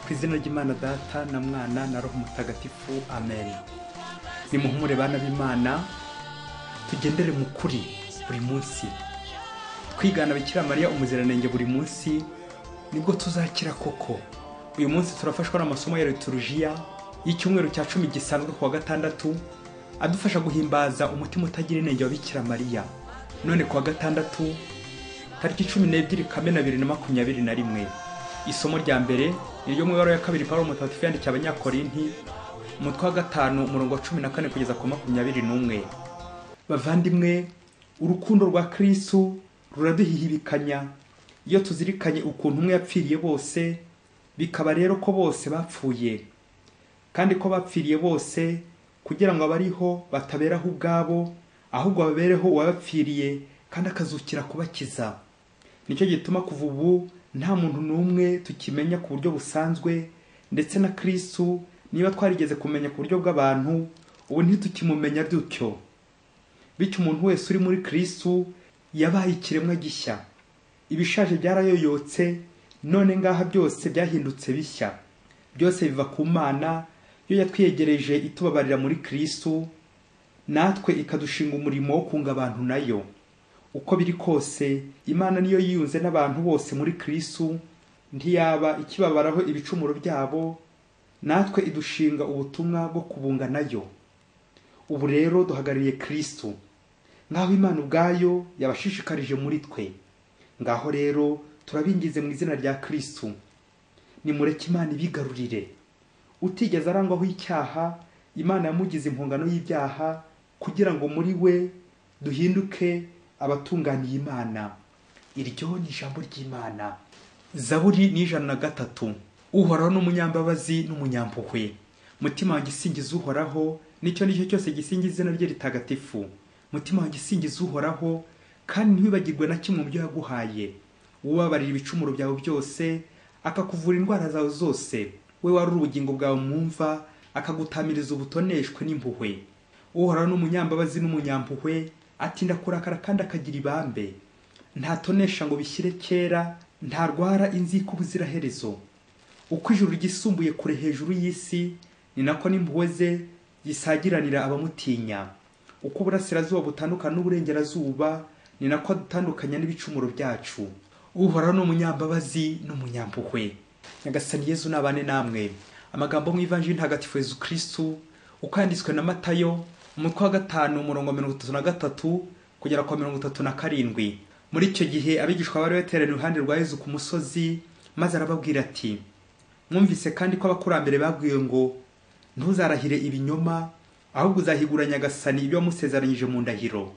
Ku izina ry'Imana Data na Mwana na Roho Mutagatifu, amen. Nimuhumure bana b'Imana, tugendere mu kuri buri munsi, twigana Bikira Mariya umuziranenge buri munsi, nibwo tuzakira koko. Uyu munsi turafashwa n'amasomo ya liturujia y'icyumweru cya 10 gisanzwe ku wa gatandatu, adufasha guhimbaza umutima utagira inenge wa Bikira Mariya. None ku wa gatandatu tariki 12 Kamena 2021, isomo rya mbere iryo mu ibara ya kabiri Paulo Mutagatifu yandikiye Abanyakorinti, umutwe wa 5 umurongo wa 14 kugeza ku 21. Bavandimwe, urukundo rwa Kristo ruraduhihibikanya iyo tuzirikanye ukuntu umwe yapfiriye bose, bikaba rero ko bose bapfuye, kandi ko bapfiriye bose kugira ngo abariho bataberaho ubwabo, ahubwo babereho uwabapfiriye kandi akazukira kubakiza. Nicyo gituma kuva ubu nta muntu n'umwe tukimenya ku buryo busanzwe, ndetse na Kristo niba twarigeze kumenya ku buryo bw'abantu, ubu ntitukimumenya dutyo. Bityo umuntu wese uri muri Kristo yabaye ikiremwa gishya. Ibishaje byarayoyotse, none ngaha byose byahindutse bishya. Byose biva ku Mana yo yatwiyegereje itubabarira muri Kristo, natwe ikadushinga umurimo wo kunga abantu nayo. Uko biri kose, Imana niyo yiyunze n'abantu bose muri Kristo, ntiyaba ikibabaraho ibicumuro byabo, natwe idushinga ubutumwa bwo kubunga nayo. Ubu rero duhagarariye Kristo, ngaho Imana ubwayo yabashishikarije muri twe. Ngaho rero turabingize mu izina rya Kristo, nimureke Imana ibigarurire. Utigeze arangwaho icyaha, Imana yamugize impongano y'ibyaha kugira ngo muri we duhinduke abatunganiye Imana. Iryo ni ijambo ry'Imana. Zaburi ni 103. Uhoraho n'umunyambabazi n'umunyampuhwe. Mutima wanjye singiza Uhoraho, nicyo cyose gisingiza izina rye ritagatifu. Mutima wanjye singiza Uhoraho, kandi ntibagirwe na kimwe mu byo yaguhaye. Ubabarira ibicumuro byawe byose, akakuvura indwara zawe zose. We wari ubugingo bwawe mwumva, akagutamiriza ubutoneshwe n'impuhwe. Uhoraho n'umunyambabazi n'umunyampuhwe, atinda kurakara kandi akagira ibambe. Ntatonesha ngo bishyire kera, ntarwara inzika ubuziraherezo. Uko ijuru ryisumbuye kure hejuru y'isi, ni nako n'impuhwe ze zisagiranira abamutinya. Uko uburasirazuba butandukana n'uburengerazuba, ni nako dutandukanya n'ibicumuro byacu. Uhoraho n'umunyambabazi n'umunyampuhwe. Nyagasani Yezu nabane namwe. Amagambo mu Ivanjili ntagatifu Yezu Kristo uko yanditswe na Matayo, umutwe wa 5 umurongo 33 kugera kwa 37. Muri icyo gihe abigishwa bari bateraniye iruhande rwa Yezu ku musozi, maze arababwira ati: mwumvise kandi ko abakurambere babwiwe ngo ntuzarahire ibinyoma, ahubwo uzahigura Nyagasani ibyo wamusezeranyije mu ndahiro.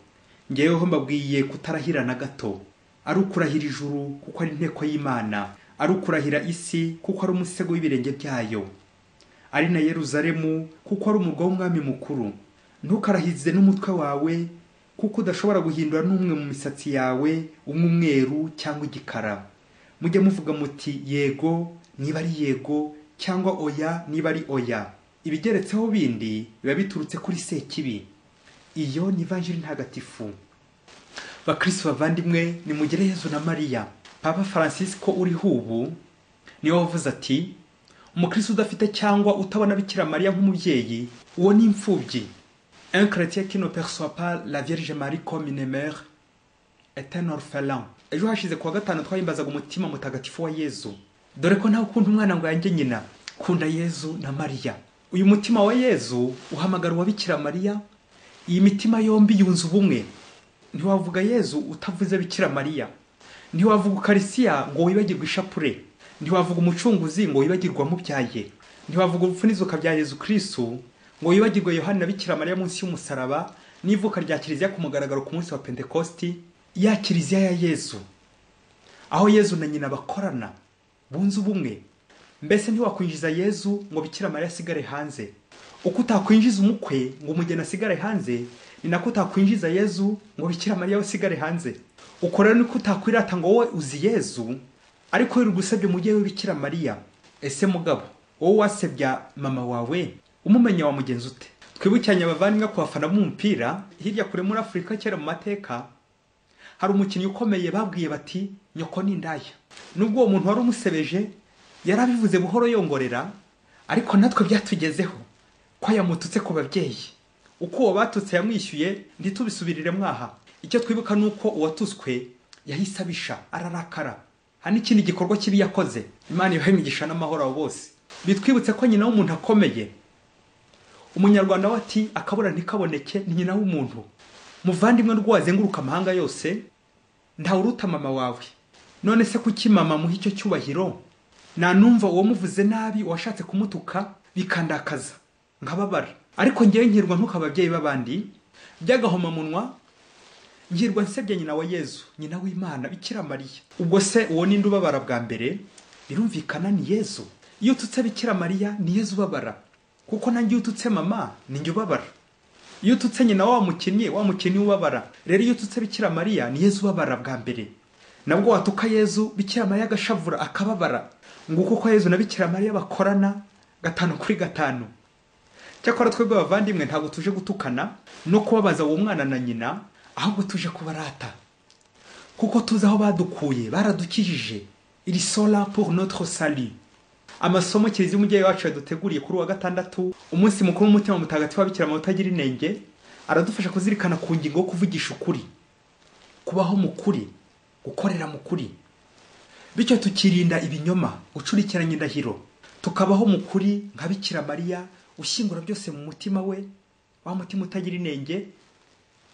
Ngeweho mbabwiye kutarahira na gato, ari ukurahira ijuru kuko ari inteko y'Imana, ari ukurahira isi kuko ari umusego w'ibirenge byayo, ari na Yerusalemu kuko ari umurwa w'umwami mukuru. Ntukarahize n'umutwe wawe, kuko udashobora guhindura n'umwe mu misatsi yawe umweru cyangwa igikara. Mujye muvuga muti yego niba ari yego, cyangwa oya niba ari oya. Ibigeretseho bindi biba biturutse kuri Sekibi. Iyo ni Ivanjili ntagatifu. Bakristo bavandimwe, nimugire Yezu na Mariya. Papa Francisco uri hubu niwe wavuze ati: umukristo udafite cyangwa utabona Bikira Mariya nk'umubyeyi, uwo ni imfubyi. Un chrétien qui ne perçoit pas la Vierge Marie comme une mère est un orphelin. Ejo hashize ku wa gatanu twahimbazaga umutima mutagatifu wa Yezu. Dore ko nta ukunda umwana ngo yanjye nyina, kunda Yezu na Mariya. Uyu mutima wa Yezu uhamagara wa Bikira Mariya. Iyi mitima yombi yunze ubumwe. Ntiwavuga Yezu utavuze Bikira Mariya. Ntiwavuga Ukarisiya ngo wibagirwe ishapure. Ntiwavuga umucunguzi ngo wibagirwe amubyaye. Ntiwavuga ubupfunizuka bya Yezu Kristo ngo wibagirwe Yohana na Bikira Mariya munsi y'umusaraba, n'ivuka rya Kiliziya ku mugaragaro ku munsi wa Pentekosti, ya Kiliziya ya Yezu, aho Yezu na nyina bakorana bunze ubumwe. Mbese ntiwakwinjiza Yezu ngo Bikira Mariya asigare hanze. Uko utakwinjiza umukwe ngo umugeni asigare hanze, ni nako utakwinjiza Yezu ngo Bikira Mariya asigare hanze. Uko rero niko utakwirata ngo wowe uzi Yezu, ariko uri gusebya umugeni we Bikira Mariya. Ese mugabo, wowe wasebya mama wawe, umumenya wa mugenzi ute? Twibukiranye abavandimwe ku bafana b'umupira hirya kure muri Afurika kera mu mateka, hari umukinnyi ukomeye babwiye bati nyoko ni indaya. Nubwo uwo muntu wari umusebeje, yarabivuze buhoro yongorera, ariko natwe byatugezeho ko yamututse ku babyeyi. Uko uwo batutse yamwishyuye ntitubisubirire mwaha. Icyo twibuka nuko uwatuswe yahise abisha ararakara. Hani ikindi gikorwa kibi yakoze. Imana ibahe imigisha n'amahoro abo bose. Bitwibutse ko nyina w'umuntu akomeye. Umunyarwanda wati akabura ntikaboneke ni nyina w'umuntu. Muvandimwe rwazenguruka amahanga yose, nta uruta mama wawe. None se kuki mama muha icyo cyubahiro? Na numva uwo muvuze nabi washatse kumutuka bikandakaza nkababara. Ariko ngiye nkirwa ntukababyeyi babandi byagahoma munwa, ngirwa nsebye nyina wa Yezu, nyina w'Imana Bikira Mariya. Ubwo se uwo ninde ubabara bwa mbere? Birumvikana ni Yezu. Iyo tutse Bikira Mariya ni Yezu ubabara, kuko nanjye ututse mama ni njye ubabara. Iyo tutse nyina wa mukinnyi ubabara. Rero iyo tutse Bikira Mariya ni Yezu ubabara bwa mbere. Nabwo watuka Yezu, Bikira Mariya agashavura akababara. Nguko ko Yezu na Bikira Mariya bakorana 5-5. Cyakora twebwe abavandimwe ntabwo tuje gutukana no kubabaza uwo mwana na nyina, ahubwo tuje kubarata. Kuko tuzi aho badukuye, baradukijije. Ils sont là pour notre salut. Amasomo Kiliziya umubyeyi wacu yaduteguriye kuri wa gatandatu, umunsi mukuru w'umutima mutagatifu wa Bikira Mariya utagira inenge, aradufasha kuzirikana ku ngingo yo kuvugisha ukuri, kubaho mu kuri, gukorera mu kuri. Bityo tukirinda ibinyoma, gucurikiranya indahiro, tukabaho mu kuri nka Bikira Mariya ushyingura byose mu mutima we, wa mutima utagira inenge,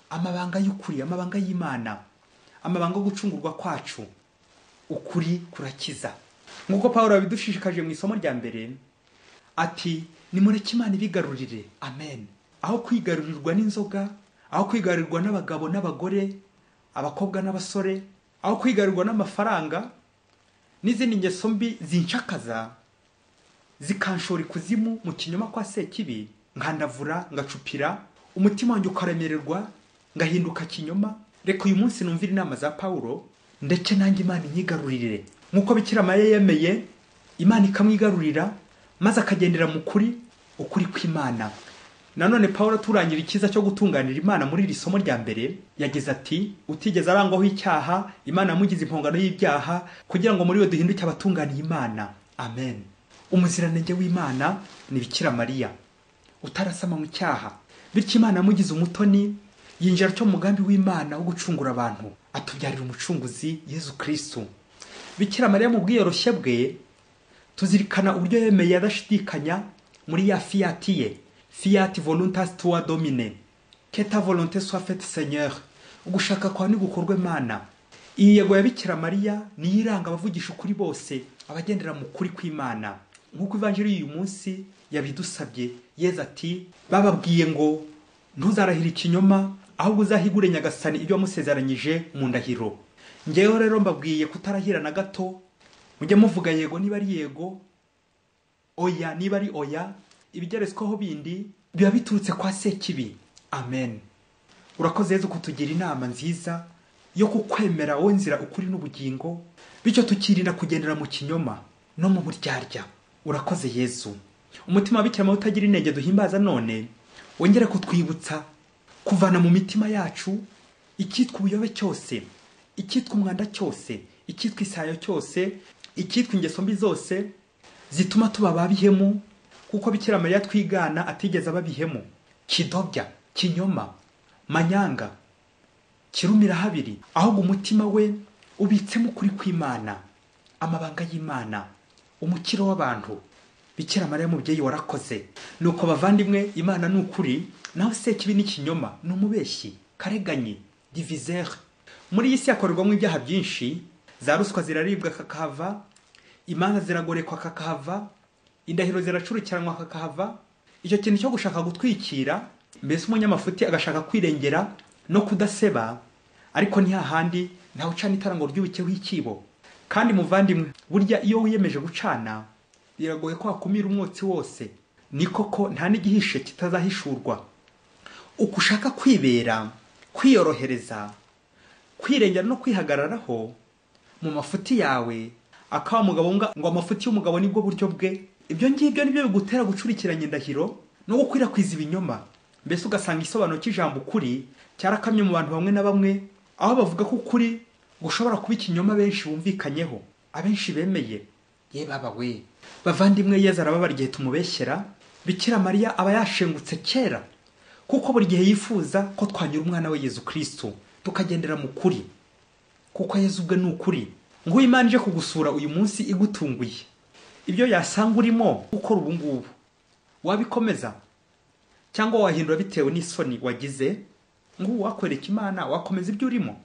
amabanga y'ukuri, amabanga y'Imana, amabanga yo gucungurwa kwacu. Ukuri kurakiza. Nguko Paulo yabidushishikaje mu isomo rya mbere, ati nimureke Imana ibigarurire. Amen. Aho kwigarurirwa n'inzoga, aho kwigarurirwa n'abagabo n'abagore, abakobwa n'abasore, aho kwigarurirwa n'amafaranga n'izindi ngeso mbi zinshakaza, zikanshora ikuzimu mu kinyoma kwa Sekibi, nkandavura ngacupira, umutima wanjye ukaremererwa ngahinduka kinyoma. Reka uyu munsi numvira inama za Paulo, ndetse nanjye Imana inyigarurire. Nkuko Bikira Mariya yemeye, Imana ikamwigarurira, maze akagendera mu kuri, ukuri kw'Imana. Nanone Paulo turangira ikiza cyo gutunganira Imana muri iri somo rya mbere, yagize ati utigeze arangwaho icyaha, Imana yamugize impongano y'ibyaha, kugira ngo muri we duhinduke abatunganiye Imana. Amen. Umuziranenge w'Imana ni Bikira Mariya utarasama mu cyaha, bityo Imana yamugize umutoni, yinjira cyo mugambi w'Imana wo gucungura abantu, atubyarira umucunguzi Yezu Kristo. Bikira Mariya mu bwiyoroshye bwe tuzirikana uburyo yemeye adashidikanya muri ya fiati ye, fiat voluntas tua domine, que ta volonté soit faite Seigneur. Ugushaka kwa ni gukorwe Mana. Iyi yego ya Bikira Mariya ni iranga abavugisha ukuri bose, abagendera mu kuri kw'Imana. Nkuko Evanjiri uyu munsi yabidusabye, Yezu ati bababwiye ngo ntuzarahira ikinyoma, ahubwo uzahigure Nyagasani ibyo wamusezeranyije mu ndahiro. Ngewe rero mbabwiye kutarahira na gato, mujye muvuga yego niba ari yego, oya niba ari oya, ibigeretsweho bindi biba biturutse kwa Sekibi. Amen. Urakoze Yezu kutugira inama nziza yo kukwemera wowe nzira ukuri n'ubugingo, bityo tukirinda kugendera mu kinyoma no mu buryarya. Urakoze Yezu. Umutima wa Bikira Mariya utagira inenge duhimbaza none, wongere kutwibutsa kuvana mu mitima yacu icyitwa ubuyobe cyose, icyitwa umwanda cyose, icyitwa isayo cyose, icyitwa ingeso mbi zose zituma tuba babihemu, kuko Bikira Mariya twigana atigeze ababihemu. Kidobya, kinyoma, manyanga, kirumira habiri, ahubwo umutima we ubitsemo ukuri kw'Imana, amabanga y'Imana, umukiro w'abantu. Bikira Mariya mubyeyi warakoze. Nuko bavandimwe, Imana ni ukuri, naho Sekibi ni kinyoma, ni umubeshyi, kareganyi, diviseur. Muri iyi si hakorerwamo ibyaha byinshi, za ruswa ziraribwa kakahava, imanza ziragorekwa kakahava, indahiro ziracurukiranwa kakahava. Icyo kintu cyo gushaka gutwikira, mbese umunyamafuti agashaka kwirengera no kudaseba, ariko ni hahandi ntawe ucana itara ngo ryubikeho ikibo. Kandi muvandimwe, burya iyo wiyemeje gucana, biragoye ko wakumira umwotsi wose. Ni koko nta n'igihishe kitazahishurwa. Uko ushaka kwibera, kwiyorohereza, kwirengera no kwihagararaho mu mafuti yawe, akaba mugabo ngo amafuti y'umugabo nibwo buryo bwe, ibyo ngibyo nibyo bigutera gucurikiranya indahiro no gukwirakwiza ibinyoma. Mbese ugasanga isobanuro cy'ijambo ukuri cyarakamye mu bantu bamwe na bamwe, aho bavuga ko ukuri gushobora kuba ikinyoma benshi bumvikanyeho, abenshi bemeye. ye baba we bavandimwe, Yezu arababara igihe tumubeshyera. Bikira Mariya aba yashengutse kera, kuko buri gihe yifuza ko twanyura umwana we Yezu Kristo tukagendera mu kuri, kuko Yezu ubwe ni ukuri. Ngo Imana ije kugusura uyu munsi igutunguye, ibyo yasanga urimo gukora ubu ngubu wabikomeza cyangwa wahindura bitewe n'isoni wagize. Ngo wakwereka Imana wakomeza ibyo urimo.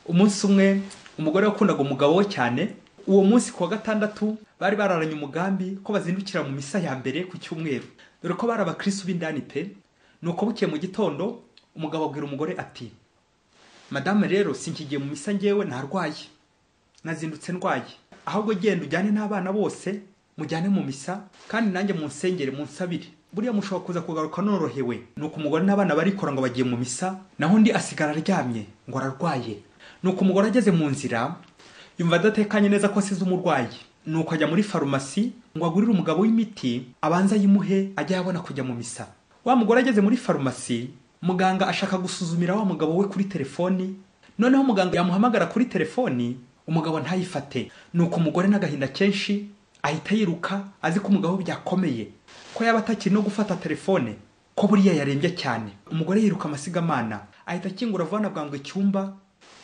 Umunsi umwe umugore wakundaga umugabo we cyane, uwo munsi kuwa gatandatu bari bararanye umugambi ko bazindukira mu misa ya mbere ku cyumweru, dore ko bari abakristo b'indani pe. Nuko bukeye mu gitondo umugabo abwira umugore ati, madame rero sinkigiye mu misa njyewe narwaye, nazindutse ndwaye, ahubwo genda ujyane n'abana bose mujyane mu misa, kandi nanjye munsengere munsabire, buriya mushobora kuza kugaruka norohewe. Nuko umugore n'abana barikora ngo bagiye mu misa, naho undi asigara aryamye ngo ararwaye. Nuko umugore ageze mu nzira yumva adatekanye neza ko asize umurwayi, nuko ajya muri farumasi ngo agurire umugabo w'imiti abanza yimuhe ajye yabona kujya mu misa. Wa mugore ageze muri farumasi, muganga ashaka gusuzumira wa mugabo we kuri telefoni, noneho muganga yamuhamagara kuri telefoni umugabo ntayifate. Nuko umugore n'agahinda kenshi ahita yiruka, azi ko umugabo byakomeye, ko yaba atakiri no gufata telefone, ko buriya yarembye cyane. Umugore yiruka amasigamana, ahita akingura vuba bwangu icyumba,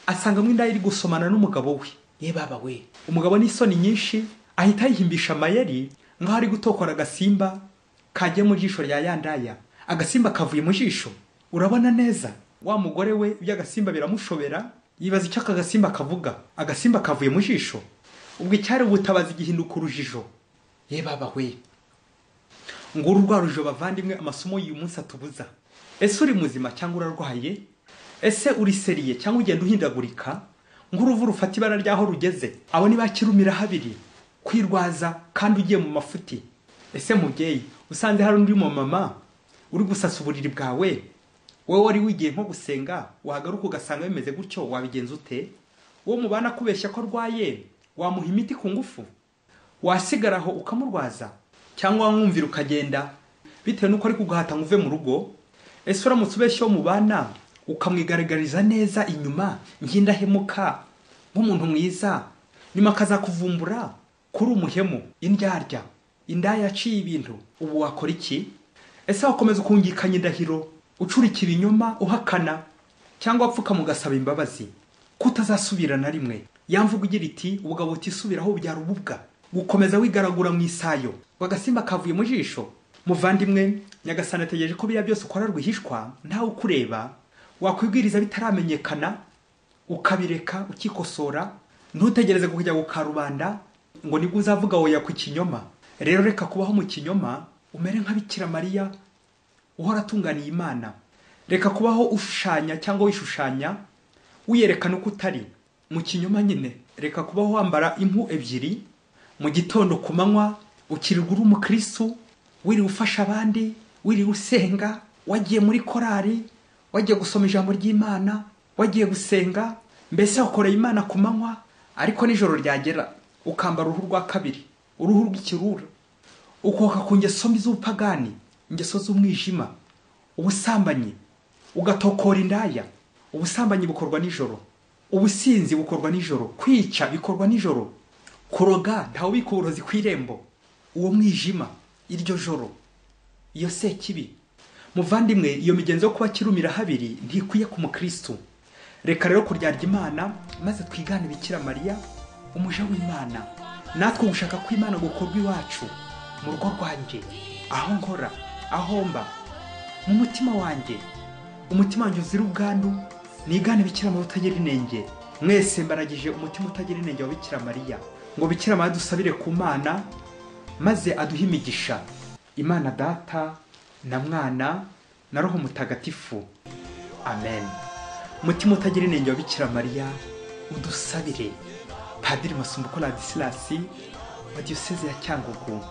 asangamo inda iri gusomana n'umugabo we. Ye baba we, umugabo n'isoni nyinshi ahita yihimbisha amayeri ngaho ari gutokora agasimba kagiye mu jisho rya yandaya. Agasimba kavuye mu jisho, urabona neza. Wa mugore we by'agasimba biramushobera, yibaza icyo aka gasimba kavuga. Agasimba kavuye mu jisho, ubwo icyari ubutabazi gihinduka urujijo. Ye baba we, nguru rwa rujo bavandimwe amasomo y'uyu munsi atubuza. Ese uri muzima cyangwa urarwaye? Ese uri seriye cyangwa ugenda uhindagurika? Nguruvu rufata ibara ryaho rugeze, abo ni bakirumira habiri kwirwaza kandi ugiye mu mafuti. Ese mubyeyi usanze hari undi mu mama uri gusasa uburiri bwawe, wowe wari wigiye nko gusenga, wahagaruka ugasanga bimeze gutyo, wabigenza ute? Uwo mubana kubeshya ko arwaye wamuha imiti ku ngufu? Wasigaraho ukamurwaza cyangwa wamwumvira ukagenda bitewe nuko ari kuguhata ngo uve mu rugo? Ese uramutse ubeshya uwo mubana ukamwigaragariza neza inyuma nk'indahemuka nk'umuntu mwiza, nyuma akazakuvumbura kuri umuhemu, indyarya, indaya yaciye ibintu, ubu wakora iki? Ese wakomeza ukungikanya indahiro ucurika ibinyoma uhakana, cyangwa wapfuka mugasaba imbabazi kutazasubira na rimwe? Yamvuga ugira iti ubugabo utisubiraho byara ububwa, gukomeza wigaragura mu isayo wagasimba kavuye mu jisho. Muvandimwe, Nyagasani ategereje ko biya byose ukora rwihishwa ntawe ukureba, wakwibwiriza bitaramenyekana ukabireka ukikosora, ntutegereze kujya gukarubanda ngo nibwo uzavuga woya ku kinyoma. Rero reka kubaho mu kinyoma, umere nka Bikira Mariya uhora atunganiye Imana. Reka kubaho ushushanya cyangwa wishushanya wiyerekana uko utari mu kinyoma nyine. Reka kubaho wambara impu ebyiri, mu gitondo ku manywa ukirirwa uri umukristo, wiri ufasha abandi, wiri usenga, wagiye muri korari, wagiye gusoma ijambo ry'Imana, wagiye gusenga, mbese wakoreye Imana ku manywa, ariko nijoro ryagera ukambara uruhu rwa kabiri, uruhu rw'ikirura, ukoka ku ngeso mbi z'ubupagani, ingeso z'umwijima, ubusambanyi, ugatokora indaya. Ubusambanyi bukorwa nijoro, ubusinzi bukorwa nijoro, kwica bikorwa nijoro, kuroga ntawe ubika uburozi ku irembo. Uwo mwijima, iryo joro, iyo sekibi. Muvandimwe, iyo migenzo yo kuba kirumira habiri ntikwiye ku mukristo. Reka rero kuryarya Imana maze twigane Bikira Mariya umuja w'Imana. Natwe gushaka ko Imana gukorwa iwacu, mu rugo rwanjye, aho nkora, aho mba, mu mutima wanjye, umutima wanjye uzira ubwandu, nigane Bikira Mariya utagira inenge. Mwese mbaragije umutima utagira inenge wa Bikira Mariya, ngo Bikira Mariya dusabire ku Mana maze aduhe imigisha. Imana Data na Mwana na Roho Mutagatifu. Amen. Umutima utagira inenge wa Bikira Mariya udusabire. Padiri Masumbuko Ladislas wa Diocese ya Cyangugu.